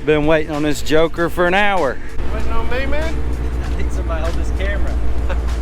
Been waiting on this joker for an hour. Waiting on me, man? I need somebody to hold this camera.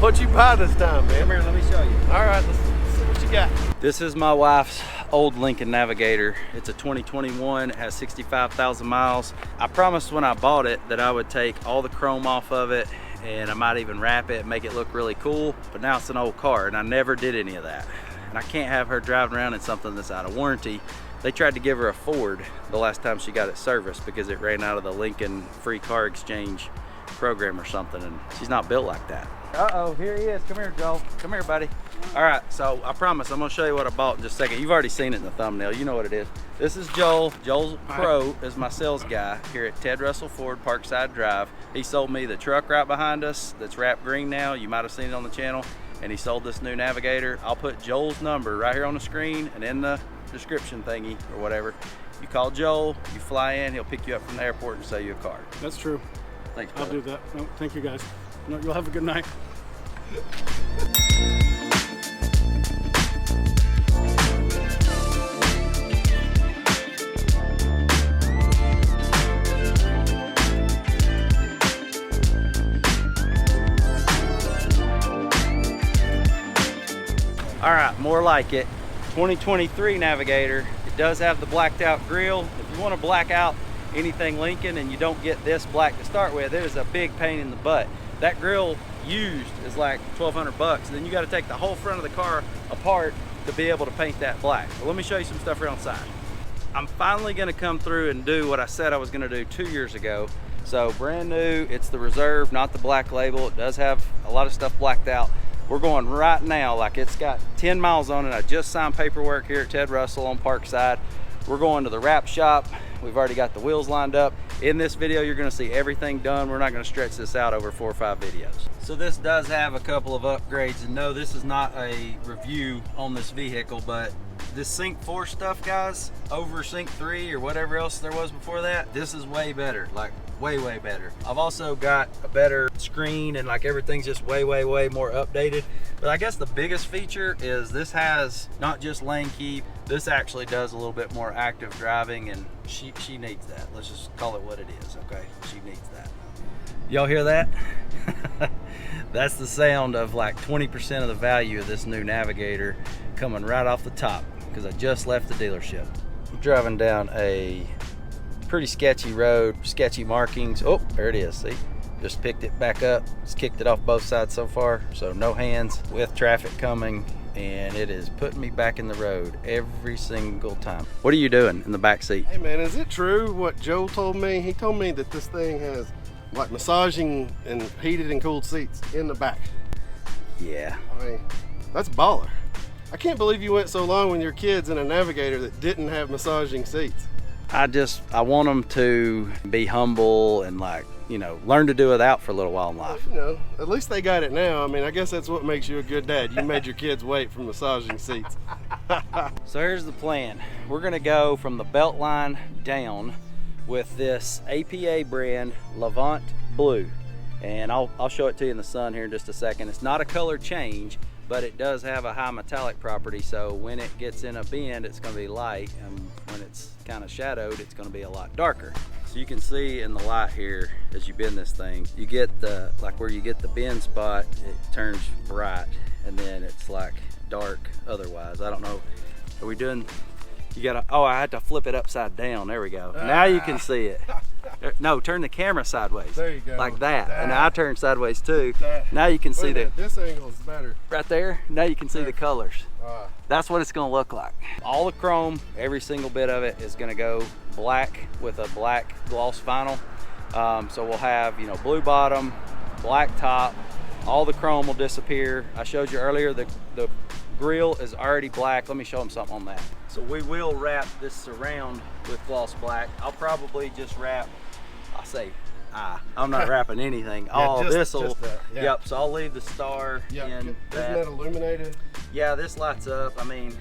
What'd you buy this time, man? Come here, let me show you. All right, let's see what you got. This is my wife's old Lincoln Navigator. It's a 2021, it has 65,000 miles. I promised when I bought it that I would take all the chrome off of it and I might even wrap it and make it look really cool, but now it's an old car and I never did any of that. And I can't have her driving around in something that's out of warranty. They tried to give her a Ford the last time she got it serviced because it ran out of the Lincoln free car exchange program or something, and she's not built like that. Uh-oh, here he is. Come here, Joel. Come here, buddy. All right, so I promise I'm gonna show you what I bought in just a second. You've already seen it in the thumbnail. You know what it is. This is Joel. Joel Crow is my sales guy here at Ted Russell Ford Parkside Drive. He sold me the truck right behind us that's wrapped green now. You might have seen it on the channel. And he sold this new Navigator. I'll put Joel's number right here on the screen and in the description thingy or whatever. You call Joel, you fly in, he'll pick you up from the airport and sell you a car. That's true. Thanks, I'll do that. No, thank you guys. No, you'll have a good night. All right, more like it. 2023 Navigator. It does have the blacked out grille. If you want to black out anything Lincoln and you don't get this black to start with, it is a big pain in the butt. That grille used is like 1,200 bucks. Then you got to take the whole front of the car apart to be able to paint that black. Well, let me show you some stuff around the side. I'm finally going to come through and do what I said I was going to do 2 years ago. So brand new, it's the Reserve, not the black label. It does have a lot of stuff blacked out. We're going right now, like it's got 10 miles on it. I just signed paperwork here at Ted Russell on Parkside. We're going to the wrap shop. We've already got the wheels lined up. In this video, you're gonna see everything done. We're not gonna stretch this out over 4 or 5 videos. So this does have a couple of upgrades, and no, this is not a review on this vehicle, but this Sync 4 stuff, guys, over Sync 3 or whatever else there was before that, this is way better, like way better. I've also got a better screen and like everything's just way more updated. But I guess the biggest feature is this has not just lane keep, this actually does a little bit more active driving, and she needs that. Let's just call it what it is, okay? She needs that. Y'all hear that? That's the sound of like 20% of the value of this new Navigator coming right off the top because I just left the dealership. I'm driving down a pretty sketchy road, sketchy markings. Oh, there it is, see? Just picked it back up. It's kicked it off both sides so far, so no hands with traffic coming, and it is putting me back in the road every single time. What are you doing in the back seat? Hey man, is it true what Joel told me? He told me that this thing has like massaging and heated and cooled seats in the back. Yeah. I mean, that's baller. I can't believe you went so long with your kids in a Navigator that didn't have massaging seats. I want them to be humble and like, you know, learn to do without for a little while in life. You know, at least they got it now. I mean, I guess that's what makes you a good dad. You made your kids wait for massaging seats. So here's the plan. We're gonna go from the belt line down with this APA brand Levante Blue. And I'll show it to you in the sun here in just a second. It's not a color change, but it does have a high metallic property, so when it gets in a bend, it's going to be light, and when it's kind of shadowed, it's going to be a lot darker. So you can see in the light here, as you bend this thing, you get the, like where you get the bend spot, it turns bright, and then it's like dark otherwise. I don't know, are we doing, you gotta, oh, I had to flip it upside down, there we go. Now you can see it. No, turn the camera sideways. There you go. Like that. And I turn sideways too. Now you can see this angle is better. Right there. Now you can see the colors. That's what it's going to look like. All the chrome, every single bit of it is going to go black with a black gloss vinyl. So we'll have, you know, blue bottom, black top. All the chrome will disappear. I showed you earlier the grille is already black. Let me show them something on that. So we will wrap this surround with gloss black. I'll probably just wrap, I'm not wrapping anything. This'll, yep, so I'll leave the star in that. Isn't that illuminated? Yeah, this lights up. I mean,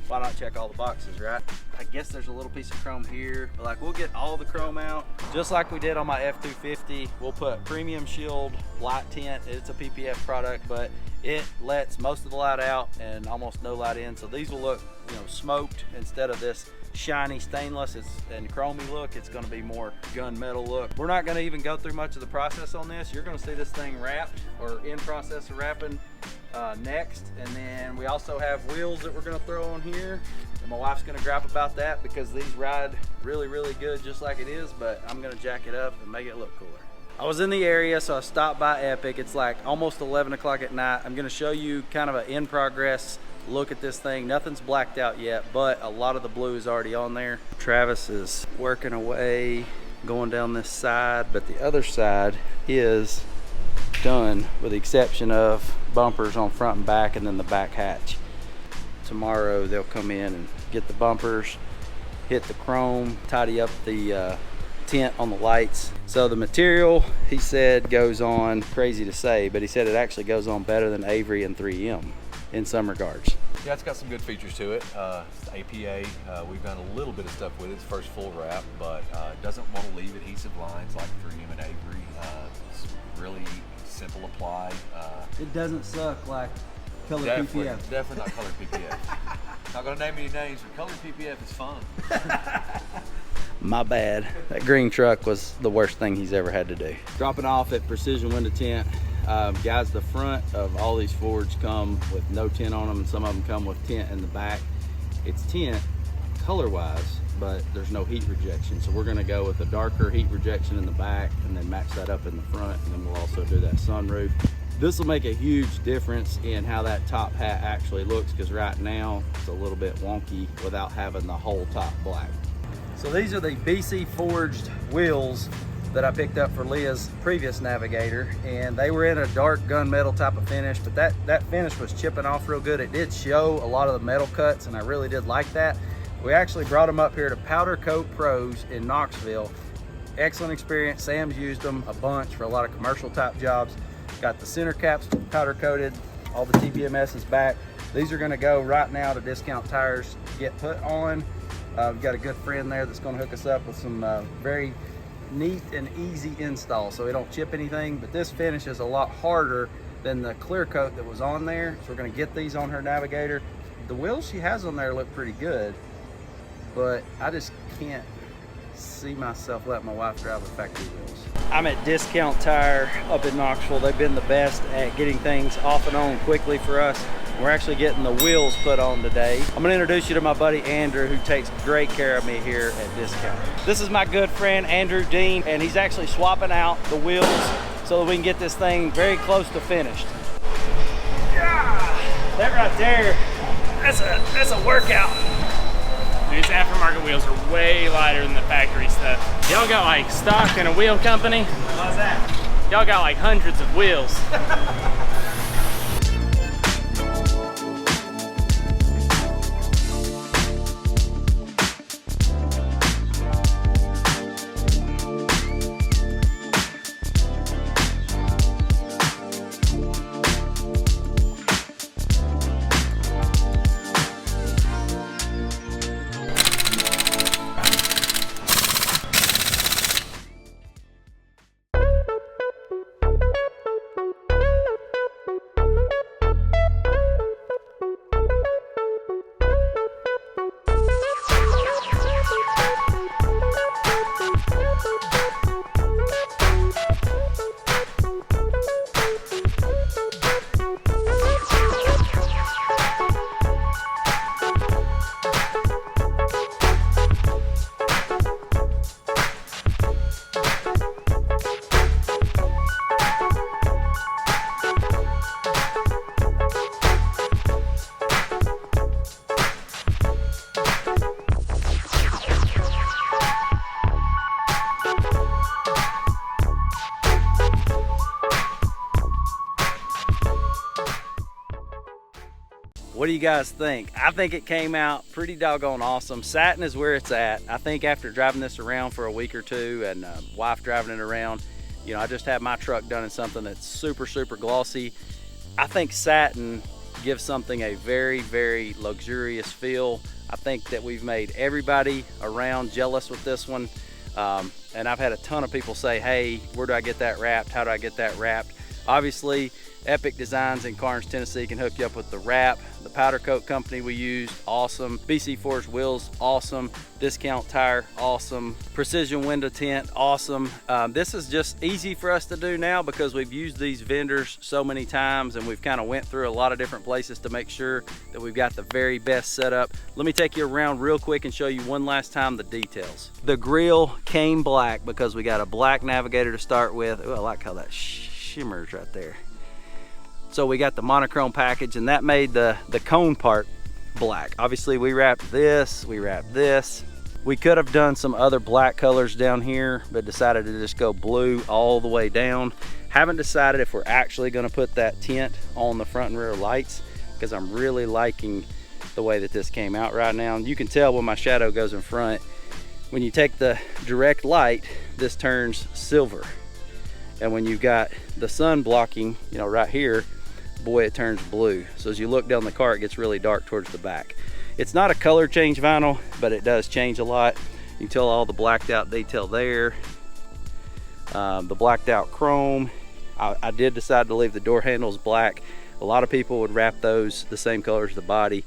why not check all the boxes, right? I guess there's a little piece of chrome here, but like we'll get all the chrome out. Just like we did on my F250, we'll put premium shield light tint. It's a PPF product, but it lets most of the light out and almost no light in. So these will look, you know, smoked instead of this shiny stainless and chromy look. It's gonna be more gunmetal look. We're not gonna even go through much of the process on this. You're gonna see this thing wrapped or in process of wrapping next. And then we also have wheels that we're gonna throw on here. And my wife's gonna gripe about that because these ride really, really good just like it is, but I'm gonna jack it up and make it look cooler. I was in the area, so I stopped by Epic. It's like almost 11 o'clock at night. I'm gonna show you kind of an in progress look at this thing. Nothing's blacked out yet, but a lot of the blue is already on there. Travis is working away, going down this side, but the other side is done with the exception of bumpers on front and back and then the back hatch. Tomorrow they'll come in and get the bumpers, hit the chrome, tidy up the tint on the lights. So the material, he said, goes on, crazy to say, but he said it actually goes on better than Avery and 3M in some regards. Yeah, it's got some good features to it. It's APA, we've done a little bit of stuff with it. It's first full wrap, but it doesn't want to leave adhesive lines like 3M and Avery. It's really simple apply. It doesn't suck like color PPF. Definitely not color PPF. Not gonna name any names, but color PPF is fun. My bad. That green truck was the worst thing he's ever had to do. Dropping off at Precision Window Tint. Guys, the front of all these Fords come with no tint on them, and some of them come with tint in the back. It's tint color-wise, but there's no heat rejection. So we're gonna go with a darker heat rejection in the back and then match that up in the front, and then we'll also do that sunroof. This will make a huge difference in how that top hat actually looks, because right now it's a little bit wonky without having the whole top black. So these are the BC forged wheels that I picked up for Leah's previous Navigator, and they were in a dark gunmetal type of finish, but that finish was chipping off real good. It did show a lot of the metal cuts, and I really did like that. We actually brought them up here to Powder Coat Pros in Knoxville. Excellent experience. Sam's used them a bunch for a lot of commercial type jobs. Got the center caps powder coated, all the TPMS is back. These are gonna go right now to Discount Tires to get put on. We've got a good friend there that's gonna hook us up with some very neat and easy install so we don't chip anything, but this finish is a lot harder than the clear coat that was on there. So we're gonna get these on her Navigator. The wheels she has on there look pretty good, but I just can't see myself letting my wife drive the factory wheels. I'm at Discount Tire up in Knoxville. They've been the best at getting things off and on quickly for us. We're actually getting the wheels put on today. I'm gonna introduce you to my buddy Andrew, who takes great care of me here at Discount. This is my good friend Andrew Dean, and he's actually swapping out the wheels so that we can get this thing very close to finished. Yeah, that right there, that's a workout. These aftermarket wheels are way lighter than the factory stuff. Y'all got like stock in a wheel company? How's that? Y'all got like hundreds of wheels. What do you guys think? I think it came out pretty doggone awesome. Satin is where it's at. I think after driving this around for a week or two and wife driving it around, you know, I just had my truck done in something that's super, super glossy. I think satin gives something a very, very luxurious feel. I think that we've made everybody around jealous with this one. And I've had a ton of people say, hey, where do I get that wrapped? How do I get that wrapped? Obviously, Epic Designs in Carnes, Tennessee can hook you up with the wrap. The powder coat company we used, awesome. BC Forged wheels, awesome. Discount tire, awesome. Precision window tint, awesome. This is just easy for us to do now because we've used these vendors so many times and we've kind of went through a lot of different places to make sure that we've got the very best setup. Let me take you around real quick and show you one last time the details. The grill came black because we got a black Navigator to start with. Ooh, I like how that shimmers right there. So we got the monochrome package, and that made the cone part black. Obviously we wrapped this, we wrapped this. We could have done some other black colors down here, but decided to just go blue all the way down. Haven't decided if we're actually gonna put that tint on the front and rear lights, because I'm really liking the way that this came out right now. And you can tell when my shadow goes in front, when you take the direct light, this turns silver. And when you've got the sun blocking, you know, right here, boy, it turns blue. So as you look down the car, it gets really dark towards the back. It's not a color change vinyl, but it does change a lot. You can tell all the blacked out detail there. The blacked out chrome. I did decide to leave the door handles black. A lot of people would wrap those the same color as the body.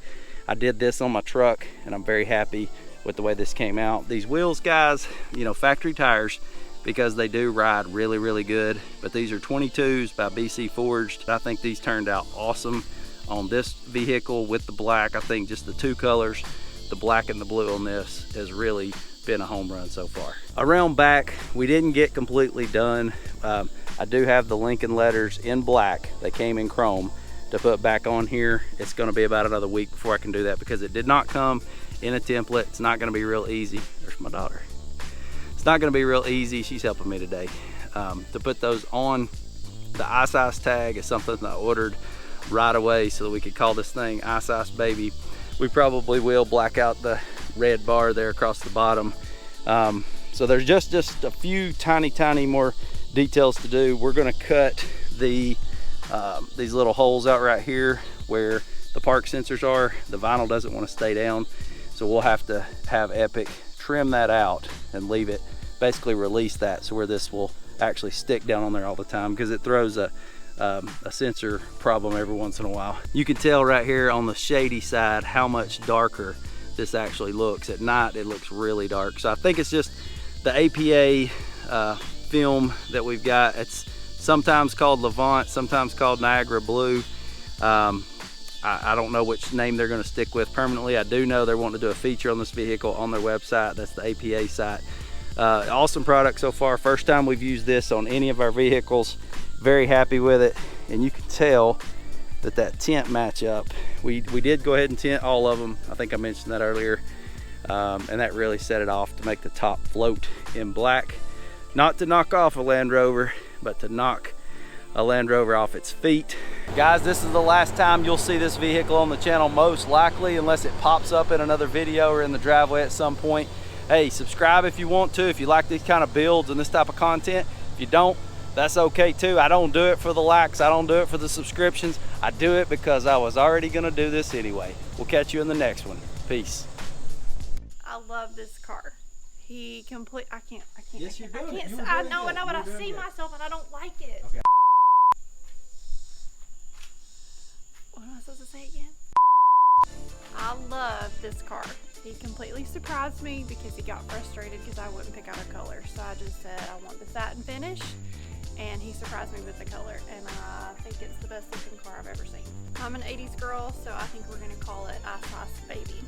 I did this on my truck, and I'm very happy with the way this came out. These wheels, guys, you know, factory tires, because they do ride really, really good. But these are 22s by BC Forged. I think these turned out awesome on this vehicle with the black. I think just the two colors, the black and the blue on this, has really been a home run so far. Around back, we didn't get completely done. I do have the Lincoln letters in black. They came in chrome to put back on here. It's gonna be about another week before I can do that because it did not come in a template. It's not gonna be real easy. There's my daughter. It's not gonna be real easy, she's helping me today. To put those on the Ice Ice tag is something that I ordered right away so that we could call this thing Ice Ice Baby. We probably will black out the red bar there across the bottom. So there's just a few tiny more details to do. We're gonna cut these little holes out right here where the park sensors are. The vinyl doesn't want to stay down, so we'll have to have Epic trim that out and leave it, basically release that so where this will actually stick down on there all the time, because it throws a sensor problem every once in a while. You can tell right here on the shady side how much darker this actually looks. At night it looks really dark. So I think it's just the APA film that we've got. It's sometimes called Levante, sometimes called Niagara Blue. I don't know which name they're going to stick with permanently. I do know they're wanting to do a feature on this vehicle on their website. That's the APA site. Awesome product so far. First time we've used this on any of our vehicles. Very happy with it. And you can tell that tint match up. We did go ahead and tint all of them. I think I mentioned that earlier. And that really set it off to make the top float in black. Not to knock off a Land Rover, but to knock a Land Rover off its feet. Guys, this is the last time you'll see this vehicle on the channel, most likely, unless it pops up in another video or in the driveway at some point. Hey, subscribe if you want to, if you like these kind of builds and this type of content. If you don't, that's okay too. I don't do it for the likes, I don't do it for the subscriptions. I do it because I was already gonna do this anyway. We'll catch you in the next one. Peace. I love this car. I can't. Yes, you're doing I it. can't. I know, but I see myself and I don't like it. Okay. What am I supposed to say again? I love this car. He completely surprised me because he got frustrated because I wouldn't pick out a color. So I just said I want the satin finish, and he surprised me with the color. And I think it's the best looking car I've ever seen. I'm an 80s girl, so I think we're gonna call it Ice Ice Baby.